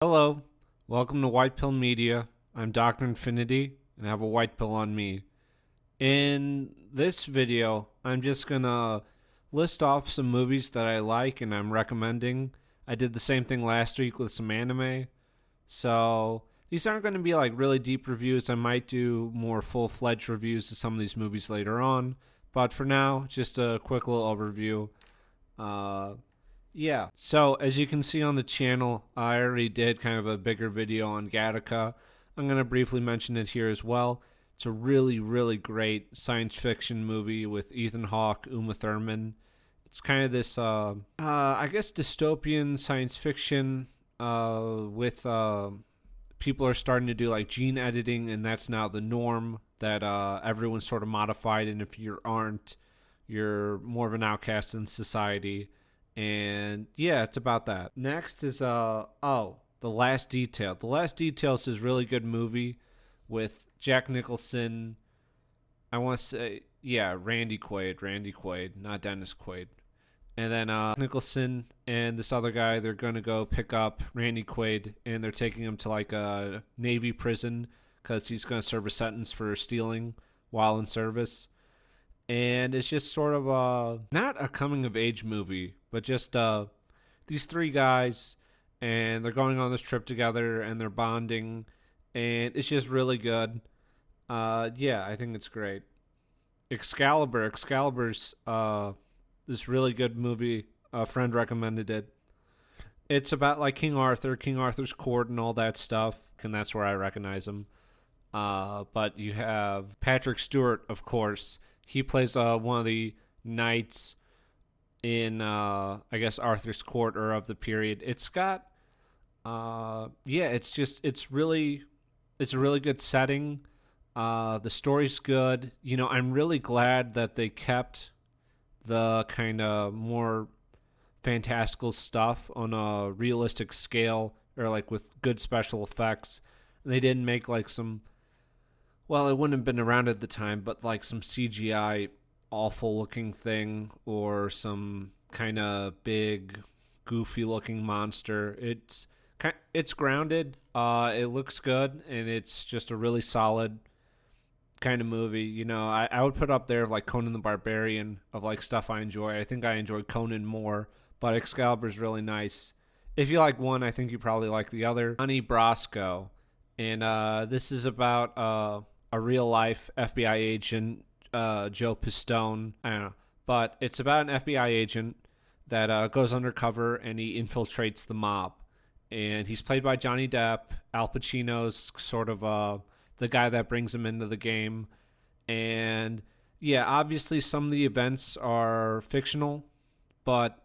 Hello, welcome to Whitepill Media. I'm Dr. Infinity, and I have a white pill on me. In this video, I'm just gonna list off some movies that I like and I'm recommending. I did the same thing last week with some anime. So, these aren't going to be like really deep reviews. I might do more full fledged reviews of some of these movies later on. But for now, just a quick little overview. Uh, yeah. So as you can see on the channel, I already did kind of a bigger video on Gattaca. I'm going to briefly mention it here as well. It's a really, really great science fiction movie with Ethan Hawke, Uma Thurman. It's kind of this, I guess, dystopian science fiction with people are starting to do like gene editing, and that's now the norm. That everyone's sort of modified, and if you aren't, you're more of an outcast in society. And yeah, it's about that. Next is The Last Detail. The Last Details is a really good movie with Jack Nicholson. I want to say Randy Quaid, not Dennis Quaid. And then Nicholson and this other guy, they're going to go pick up Randy Quaid, and they're taking him to like a Navy prison because he's going to serve a sentence for stealing while in service. And it's just sort of not a coming of age movie, but just these three guys, and they're going on this trip together, and they're bonding, and it's just really good. Yeah, I think it's great. Excalibur's this really good movie. A friend recommended it. It's about like King Arthur's court, and all that stuff, and that's where I recognize him. But you have Patrick Stewart, of course. He plays one of the knights in, I guess, Arthur's court or of the period. It's got, it's a really good setting. The story's good. You know, I'm really glad that they kept the kind of more fantastical stuff on a realistic scale, or like with good special effects. They didn't make like some, well, it wouldn't have been around at the time, but like some CGI awful looking thing or some kind of big goofy looking monster. It's grounded. It looks good, and it's just a really solid kind of movie. You know, I would put up there like Conan the Barbarian of like stuff I enjoy. I think I enjoy Conan more, but Excalibur's really nice. If you like one, I think you probably like the other. Donnie Brasco, and this is about a real life FBI agent, Joe Pistone. I don't know, but it's about an FBI agent that goes undercover and he infiltrates the mob. And he's played by Johnny Depp. Al Pacino's sort of the guy that brings him into the game. And yeah, obviously some of the events are fictional, but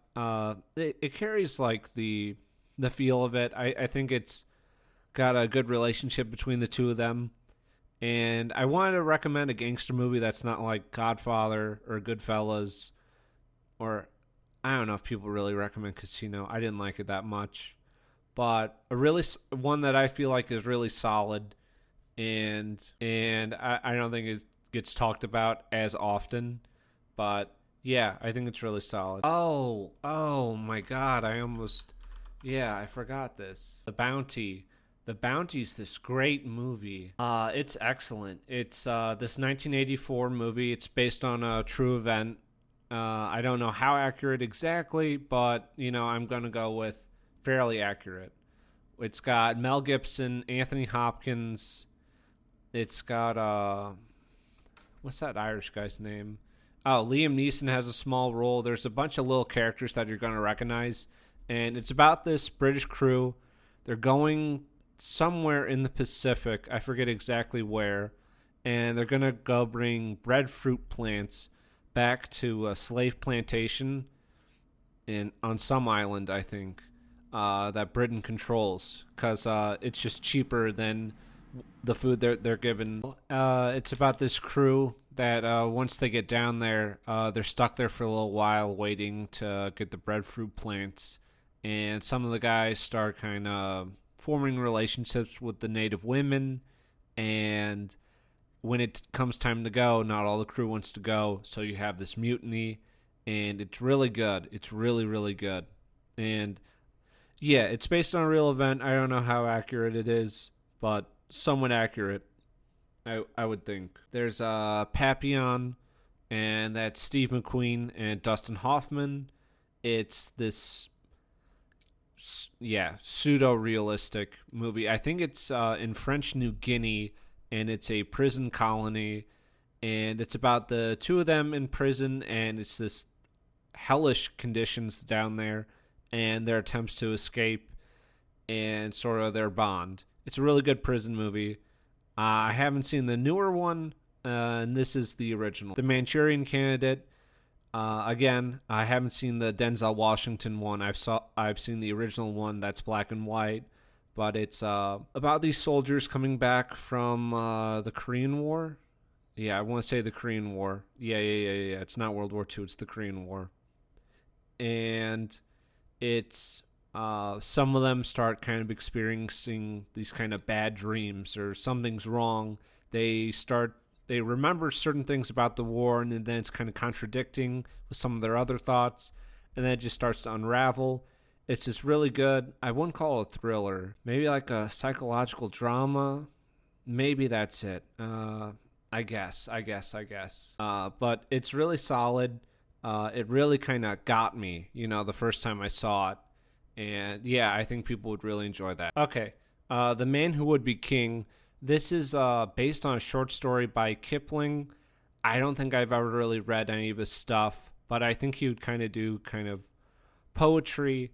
it carries like the feel of it. I think it's got a good relationship between the two of them. And I wanted to recommend a gangster movie that's not like Godfather or Goodfellas, or I don't know if people really recommend Casino. I didn't like it that much, but a really one that I feel like is really solid, and I don't think it gets talked about as often, but yeah, I think it's really solid. Oh my God! I forgot this. The Bounty's this great movie. It's excellent. It's this 1984 movie. It's based on a true event. I don't know how accurate exactly, but you know, I'm gonna go with fairly accurate. It's got Mel Gibson, Anthony Hopkins. It's got what's that Irish guy's name? Oh, Liam Neeson has a small role. There's a bunch of little characters that you're gonna recognize, and it's about this British crew. They're going somewhere in the Pacific. I forget exactly where. And they're going to go bring breadfruit plants back to a slave plantation on some island, I think, that Britain controls. Because it's just cheaper than the food they're given. It's about this crew that once they get down there, they're stuck there for a little while waiting to get the breadfruit plants. And some of the guys start kind of forming relationships with the native women, and when it comes time to go, not all the crew wants to go, so you have this mutiny, and it's really good. It's really, really good. And Yeah, it's based on a real event. I don't know how accurate it is, but somewhat accurate. I would think. There's Papillon, and that's Steve McQueen and Dustin Hoffman. It's this, yeah, pseudo realistic movie. I think it's in French New Guinea, and it's a prison colony, and it's about the two of them in prison, and it's this hellish conditions down there, and their attempts to escape, and sort of their bond. It's a really good prison movie. I haven't seen the newer one, and this is the original. The Manchurian Candidate. Again, I haven't seen the Denzel Washington one. I've seen the original one that's black and white, but it's about these soldiers coming back from the Korean War. Yeah, I want to say the Korean War. Yeah. It's not World War II. It's the Korean War, and it's some of them start kind of experiencing these kind of bad dreams or something's wrong. They remember certain things about the war, and then it's kind of contradicting with some of their other thoughts, and then it just starts to unravel. It's just really good. I wouldn't call it a thriller. Maybe like a psychological drama. Maybe that's it. I guess. But it's really solid. It really kind of got me, the first time I saw it. And yeah, I think people would really enjoy that. Okay. The Man Who Would Be King. This is based on a short story by Kipling. I don't think I've ever really read any of his stuff, but I think he would kind of do kind of poetry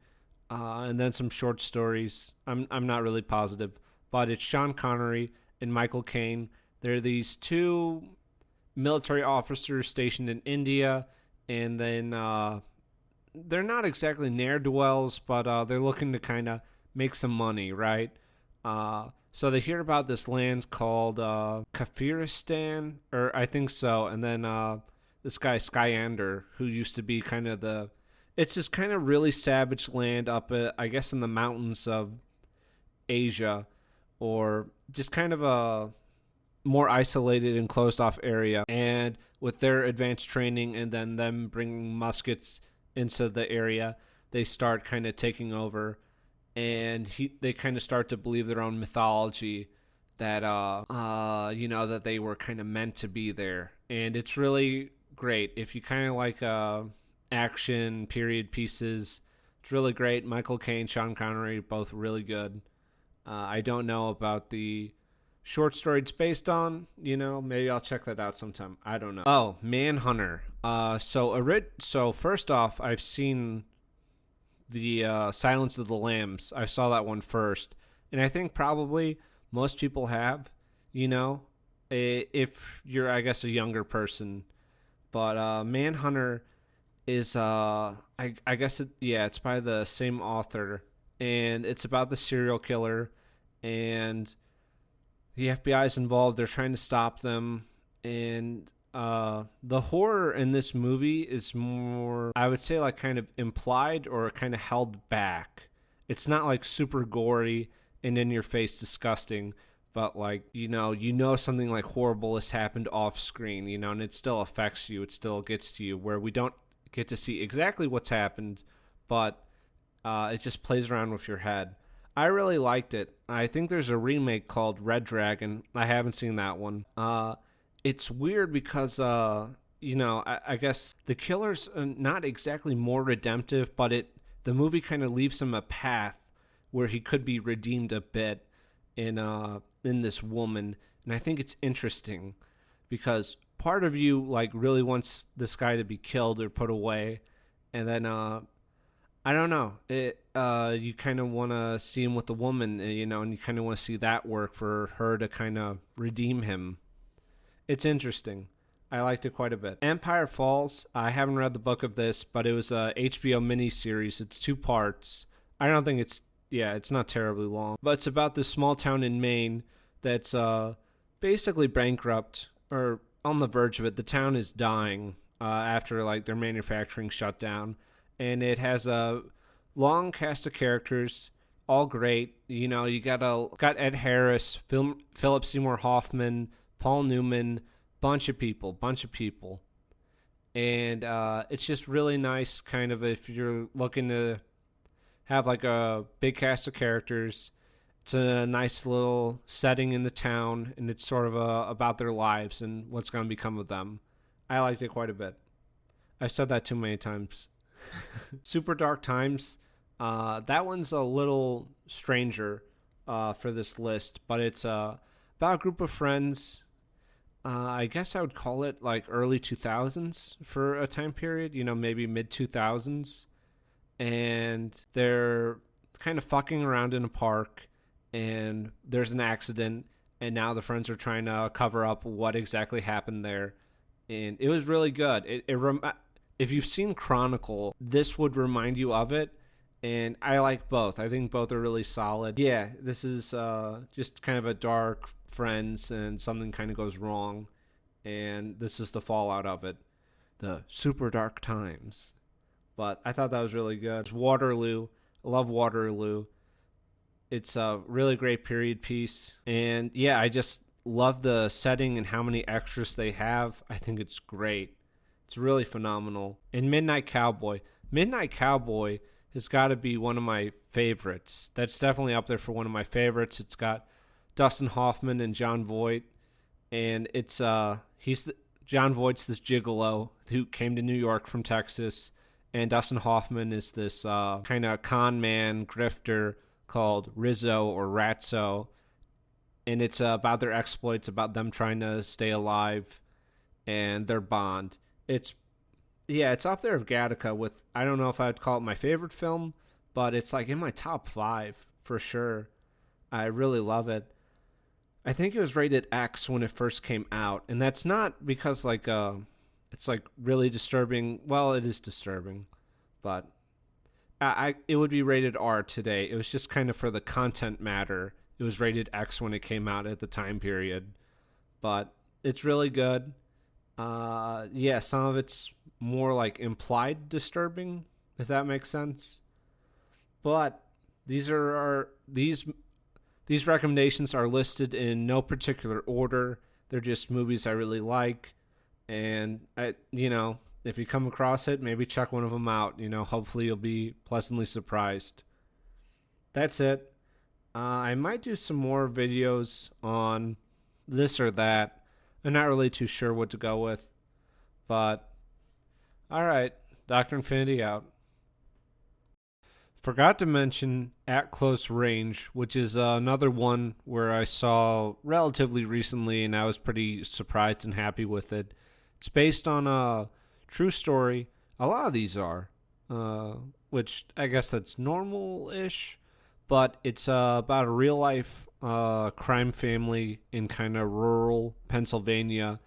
and then some short stories. I'm not really positive, but it's Sean Connery and Michael Caine. They're these two military officers stationed in India, and then they're not exactly ne'er-do-wells, but they're looking to kind of make some money, right? So they hear about this land called Kafiristan, or I think so, and then this guy Skyander, who used to be kind of it's this kind of really savage land up, I guess, in the mountains of Asia, or just kind of a more isolated and closed off area. And with their advanced training and then them bringing muskets into the area, they start kind of taking over. And they kind of start to believe their own mythology that that they were kind of meant to be there. And it's really great if you kind of like action period pieces. It's really great. Michael Caine, Sean Connery, both really good. I don't know about the short story it's based on. Maybe I'll check that out sometime. I don't know. Oh, Manhunter. So first off, I've seen the Silence of the Lambs. I saw that one first, and I think probably most people have, if you're, I guess, a younger person. But Manhunter is, I guess, it's by the same author, and it's about the serial killer, and the FBI is involved. They're trying to stop them, and the horror in this movie is more, I would say, like kind of implied or kind of held back. It's not like super gory and in your face disgusting, but like, something like horrible has happened off screen, and it still affects you. It still gets to you, where we don't get to see exactly what's happened, but it just plays around with your head. I really liked it. I think there's a remake called Red Dragon. I haven't seen that one. It's weird because, I guess the killer's not exactly more redemptive, but the movie kind of leaves him a path where he could be redeemed a bit in this woman. And I think it's interesting because part of you, like, really wants this guy to be killed or put away. And then, I don't know. You kind of want to see him with the woman, and you kind of want to see that work for her to kind of redeem him. It's interesting. I liked it quite a bit. Empire Falls. I haven't read the book of this, but it was a HBO miniseries. It's 2 parts. I don't think it's not terribly long. But it's about this small town in Maine that's basically bankrupt or on the verge of it. The town is dying after like their manufacturing shut down. And it has a long cast of characters, all great. You got Ed Harris, Philip Seymour Hoffman, Paul Newman, bunch of people. And it's just really nice, kind of, if you're looking to have like a big cast of characters. It's a nice little setting in the town, and it's sort of about their lives and what's going to become of them. I liked it quite a bit. I've said that too many times. Super Dark Times. That one's a little stranger for this list, but it's about a group of friends. I guess I would call it like early 2000s for a time period, maybe mid 2000s. And they're kind of fucking around in a park, and there's an accident, and now the friends are trying to cover up what exactly happened there. And it was really good. If you've seen Chronicle, this would remind you of it. And I like both. I think both are really solid. Yeah, this is just kind of a dark friends and something kind of goes wrong. And this is the fallout of it. The super dark times. But I thought that was really good. It's Waterloo. I love Waterloo. It's a really great period piece. And yeah, I just love the setting and how many extras they have. I think it's great. It's really phenomenal. And Midnight Cowboy. Midnight Cowboy has got to be one of my favorites. That's definitely up there for one of my favorites. It's got Dustin Hoffman and Jon Voight, and it's Jon Voight's this gigolo who came to New York from Texas, and Dustin Hoffman is this kind of con man grifter called Rizzo or Ratso, and it's about their exploits, about them trying to stay alive, and their bond. It's up there with Gattaca with, I don't know if I'd call it my favorite film, but it's like in my top 5 for sure. I really love it. I think it was rated X when it first came out, and that's not because it's like really disturbing. Well, it is disturbing, but it would be rated R today. It was just kind of for the content matter. It was rated X when it came out at the time period, but it's really good. Some of it's more like implied disturbing, if that makes sense. But these recommendations are listed in no particular order. They're just movies I really like, and if you come across it, maybe check one of them out. Hopefully you'll be pleasantly surprised. That's it. I might do some more videos on this or that. I'm not really too sure what to go with, but all right, Dr. Infinity out. Forgot to mention At Close Range, which is another one where I saw relatively recently, and I was pretty surprised and happy with it. It's based on a true story. A lot of these are, which I guess that's normal-ish, but it's about a real-life crime family in kind of rural Pennsylvania,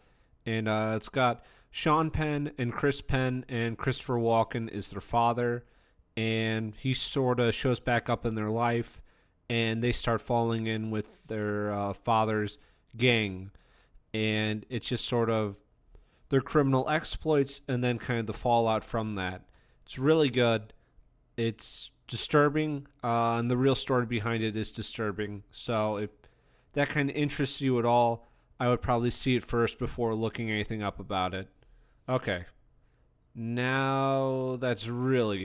and it's got Sean Penn and Chris Penn, and Christopher Walken is their father, and he sort of shows back up in their life, and they start falling in with their father's gang, and it's just sort of their criminal exploits and then kind of the fallout from that. It's really good. It's disturbing, and the real story behind it is disturbing. So if that kind of interests you at all, I would probably see it first before looking anything up about it. Okay. Now that's really